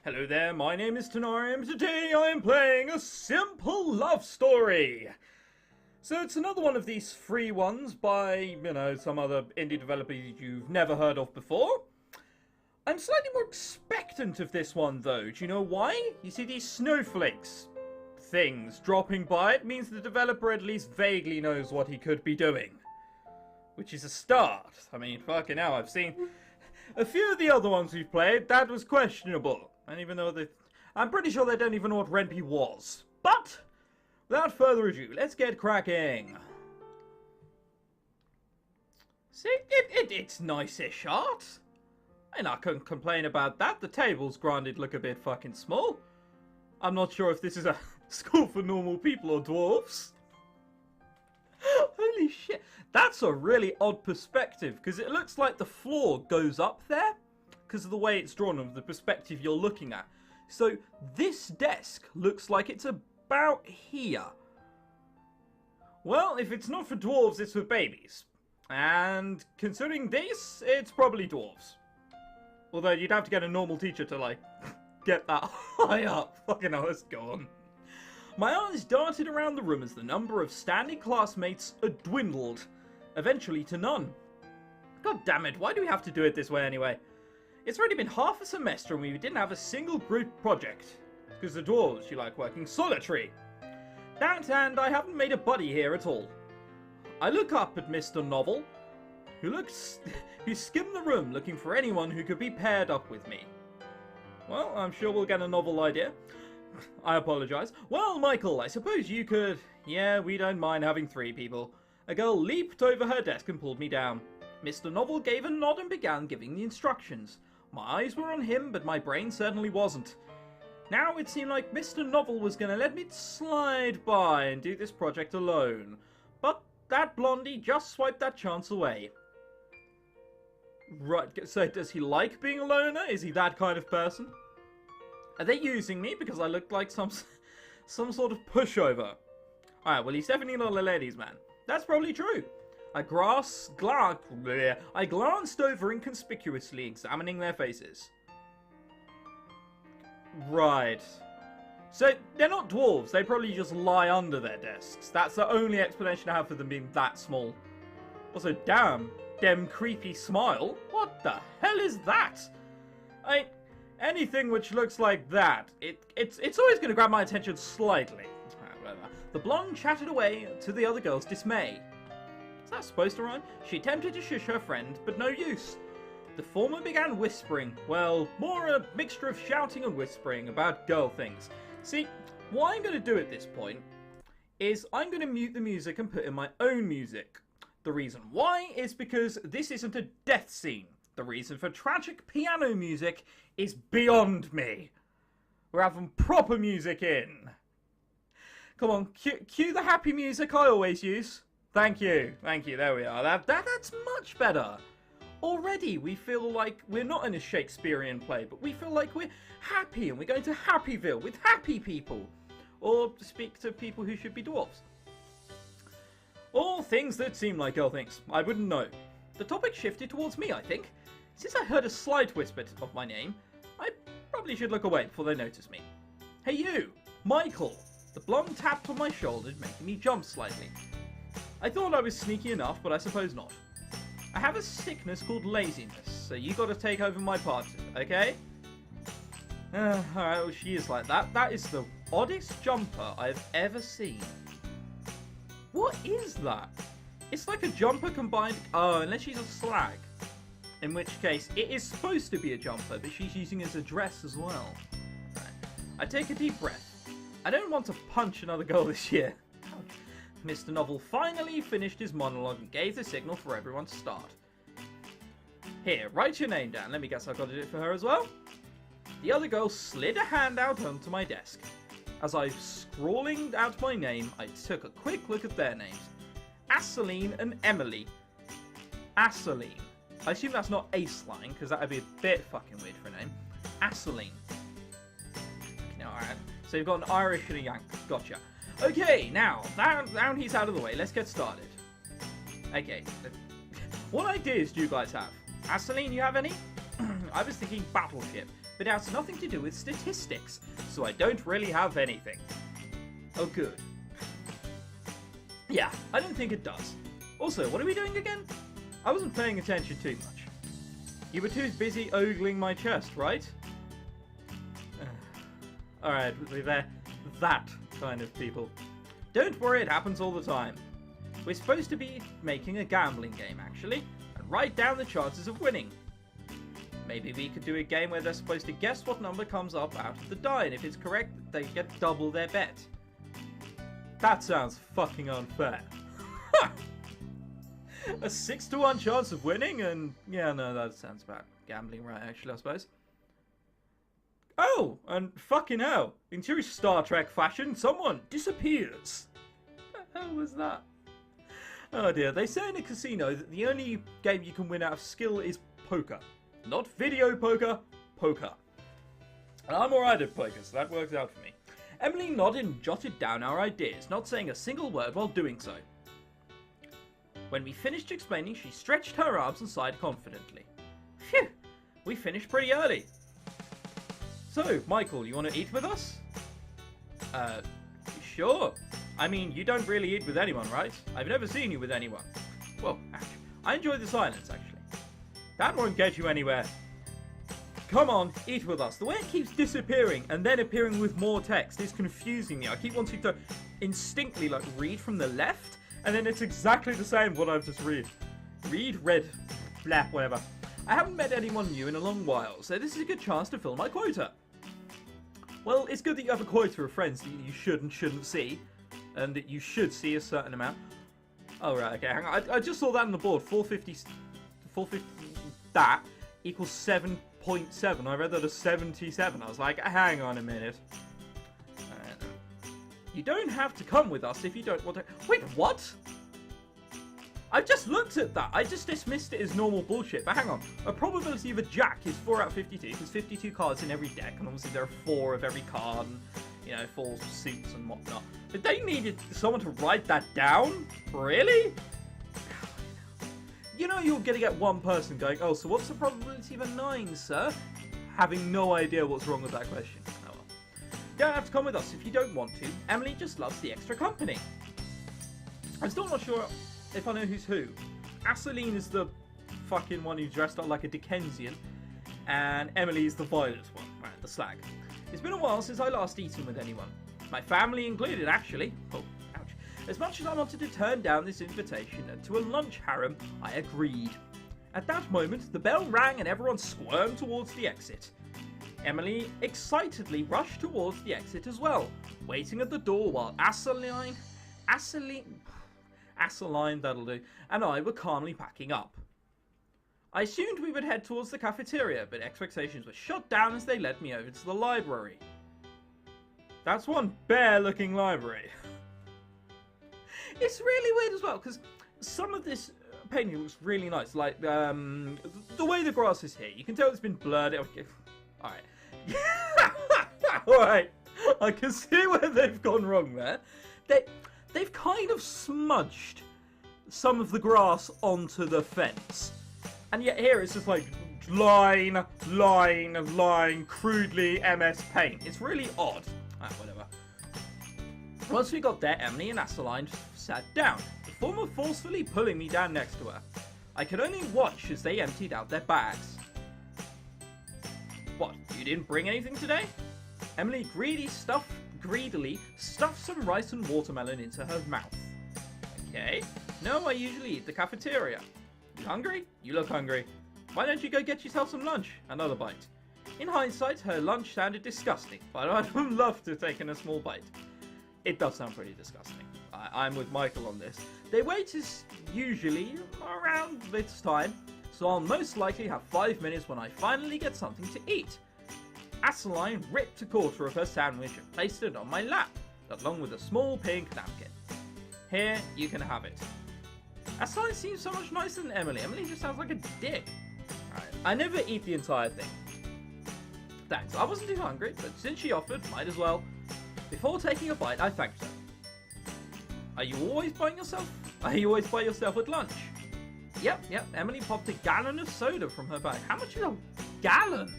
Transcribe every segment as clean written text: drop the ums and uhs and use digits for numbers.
Hello there, my name is ChrisTenarium. Today I am playing a simple love story. So it's another one of these free ones by, some other indie developer you've never heard of before. I'm slightly more expectant of this one though. Do you know why? You see these snowflakes things dropping by, it means the developer at least vaguely knows what he could be doing. Which is a start. I mean, fucking hell, I've seen a few of the other ones we've played, that was questionable. And even though I'm pretty sure they don't even know what Renpy was. But, without further ado, let's get cracking. See, it's nice-ish art. And I couldn't complain about that. The tables, granted, look a bit fucking small. I'm not sure if this is a school for normal people or dwarves. Holy shit. That's a really odd perspective, because it looks like the floor goes up there. Because of the way it's drawn and the perspective you're looking at. So this desk looks like it's about here. Well, if it's not for dwarves, it's for babies. And considering this, it's probably dwarves. Although you'd have to get a normal teacher to, like, get that high up. Fucking hell, let's go on. My eyes darted around the room as the number of standing classmates dwindled, eventually to none. God damn it, why do we have to do it this way anyway? It's already been half a semester and we didn't have a single group project. Because the dwarves, you like working solitary. That and I haven't made a buddy here at all. I look up at Mr. Novel, who skimmed the room looking for anyone who could be paired up with me. Well, I'm sure we'll get a novel idea. I apologise. Well, Michael, I suppose you could... Yeah, we don't mind having 3 people. A girl leaped over her desk and pulled me down. Mr. Novel gave a nod and began giving the instructions. My eyes were on him, but my brain certainly wasn't. Now it seemed like Mr. Novel was going to let me slide by and do this project alone. But that blondie just swiped that chance away. Right, so does he like being a loner? Is he that kind of person? Are they using me because I look like some sort of pushover? Alright, well he's definitely not a ladies' man. That's probably true. I glanced over inconspicuously, examining their faces. Right. So, they're not dwarves, they probably just lie under their desks. That's the only explanation I have for them being that small. Also, damn, dem creepy smile. What the hell is that? Anything which looks like that, it's always going to grab my attention slightly. The blonde chatted away to the other girl's dismay. Is that supposed to rhyme? She attempted to shush her friend, but no use. The former began whispering. Well, more a mixture of shouting and whispering about girl things. See, what I'm going to do at this point is I'm going to mute the music and put in my own music. The reason why is because this isn't a death scene. The reason for tragic piano music is beyond me. We're having proper music in. Come on, cue the happy music I always use. Thank you, there we are. That's much better. Already we feel like we're not in a Shakespearean play, but we feel like we're happy and we're going to Happyville with happy people. Or to speak to people who should be dwarves. All things that seem like girl things. I wouldn't know. The topic shifted towards me, I think. Since I heard a slight whisper of my name, I probably should look away before they notice me. Hey you, Michael. The blonde tapped on my shoulder, making me jump slightly. I thought I was sneaky enough, but I suppose not. I have a sickness called laziness, so you gotta take over my part, okay? Alright, well she is like that. That is the oddest jumper I've ever seen. What is that? It's like a jumper combined... Oh, unless she's a slag. In which case, it is supposed to be a jumper, but she's using it as a dress as well. Right. I take a deep breath. I don't want to punch another girl this year. Mr. Novel finally finished his monologue and gave the signal for everyone to start. Here, write your name down. Let me guess I've got to do it for her as well. The other girl slid a hand out onto my desk. As I was scrawling out my name, I took a quick look at their names. Aceline and Emily. Aceline. I assume that's not Aceline, because that would be a bit fucking weird for a name. Aceline. No, alright. So you've got an Irish and a Yank. Gotcha. Okay, now, now he's out of the way, let's get started. Okay. What ideas do you guys have? Aceline, you have any? I was thinking battleship. but it has nothing to do with statistics, so I don't really have anything. Oh, good. Yeah, I don't think it does. Also, what are we doing again? I wasn't paying attention too much. You were too busy ogling my chest, right? Alright, they're that kind of people. Don't worry, it happens all the time. We're supposed to be making a gambling game, actually, and write down the chances of winning. Maybe we could do a game where they're supposed to guess what number comes up out of the die, and if it's correct, they get double their bet. That sounds fucking unfair. A 6-to-1 chance of winning, and yeah, no, that sounds about gambling, right? Actually, I suppose. Oh, and fucking hell, in true Star Trek fashion, someone disappears. What the hell was that? Oh dear, they say in a casino that the only game you can win out of skill is poker. Not video poker, poker. And I'm alright at poker, so that works out for me. Emily nodded and jotted down our ideas, not saying a single word while doing so. When we finished explaining, she stretched her arms and sighed confidently. Phew, we finished pretty early. So, Michael, you want to eat with us? Sure. I mean, you don't really eat with anyone, right? I've never seen you with anyone. Well, actually, I enjoy the silence, actually. That won't get you anywhere. Come on, eat with us. The way it keeps disappearing and then appearing with more text is confusing me. I keep wanting to instinctively, like, read from the left, and then it's exactly the same what I've just read. Read, blah, whatever. I haven't met anyone new in a long while, so this is a good chance to fill my quota. Well, it's good that you have a quota of friends that you should and shouldn't see, and that you should see a certain amount. Oh, right, okay, hang on. I just saw that on the board. 450, that equals 7.7. I read that as 77. I was like, hang on a minute. You don't have to come with us if you don't want to. Wait, what? I just looked at that. I just dismissed it as normal bullshit. But hang on. A probability of a jack is 4 out of 52. There's 52 cards in every deck. And obviously there are 4 of every card. And, you know, 4 suits and whatnot. But they needed someone to write that down? Really? You know you're going to get one person going, oh, so what's the probability of a 9, sir? Having no idea what's wrong with that question. Oh well. Don't have to come with us if you don't want to. Emily just loves the extra company. I'm still not sure if I know who's who. Aseline is the fucking one who's dressed up like a Dickensian. And Emily is the violet one. Right, the slag. It's been a while since I last eaten with anyone. My family included, actually. Oh, ouch. As much as I wanted to turn down this invitation to a lunch harem, I agreed. At that moment, the bell rang and everyone squirmed towards the exit. Emily excitedly rushed towards the exit as well, waiting at the door while Aseline, that'll do, and I were calmly packing up. I assumed we would head towards the cafeteria, but expectations were shut down as they led me over to the library. That's one bare-looking library. It's really weird as well, because some of this painting looks really nice. Like, the way the grass is here, you can tell it's been blurred. Alright. Alright. I can see where they've gone wrong there. They've kind of smudged some of the grass onto the fence. And yet here it's just like line, crudely MS Paint. It's really odd. Whatever. Once we got there, Emily and Aseline sat down, the former forcefully pulling me down next to her. I could only watch as they emptied out their bags. What, you didn't bring anything today? Emily greedily stuffed some rice and watermelon into her mouth. Okay. No, I usually eat the cafeteria. You hungry? You look hungry. Why don't you go get yourself some lunch? Another bite. In hindsight, her lunch sounded disgusting, but I'd have loved to have taken a small bite. It does sound pretty disgusting. I'm with Michael on this. Their wait is usually around this time, so I'll most likely have 5 minutes when I finally get something to eat. Aseline ripped a quarter of her sandwich and placed it on my lap, along with a small pink napkin. Here, you can have it. Aseline seems so much nicer than Emily. Emily just sounds like a dick. Right. I never eat the entire thing. Thanks, I wasn't too hungry, but since she offered, might as well. Before taking a bite, I thanked her. Are you always by yourself at lunch? Yep, Emily popped a gallon of soda from her bag. How much is a gallon?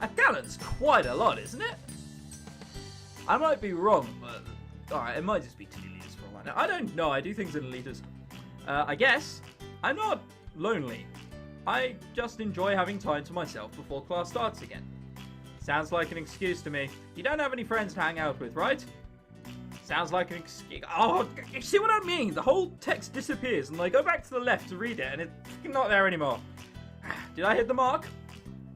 A gallon's quite a lot, isn't it? I might be wrong, but... Alright, it might just be 2 liters for all I know. I don't know, I do things in liters. I guess I'm not lonely. I just enjoy having time to myself before class starts again. Sounds like an excuse to me. You don't have any friends to hang out with, right? Sounds like an excuse. Oh, you see what I mean? The whole text disappears, and I go back to the left to read it, and it's not there anymore. Did I hit the mark?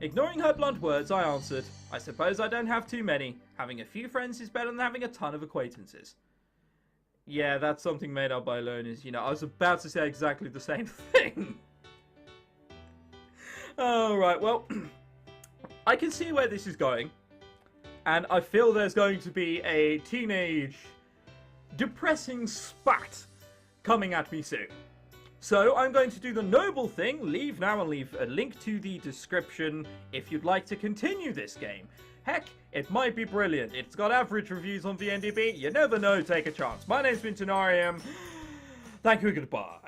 Ignoring her blunt words, I answered, I suppose I don't have too many. Having a few friends is better than having a ton of acquaintances. Yeah, that's something made up by loners. You know, I was about to say exactly the same thing. Alright, well, I can see where this is going. And I feel there's going to be a teenage, depressing spat coming at me soon. So I'm going to do the noble thing, leave now and leave a link to the description if you'd like to continue this game. Heck, it might be brilliant. It's got average reviews on the NDB. You never know, take a chance. My name's ChrisTenarium. Thank you, goodbye.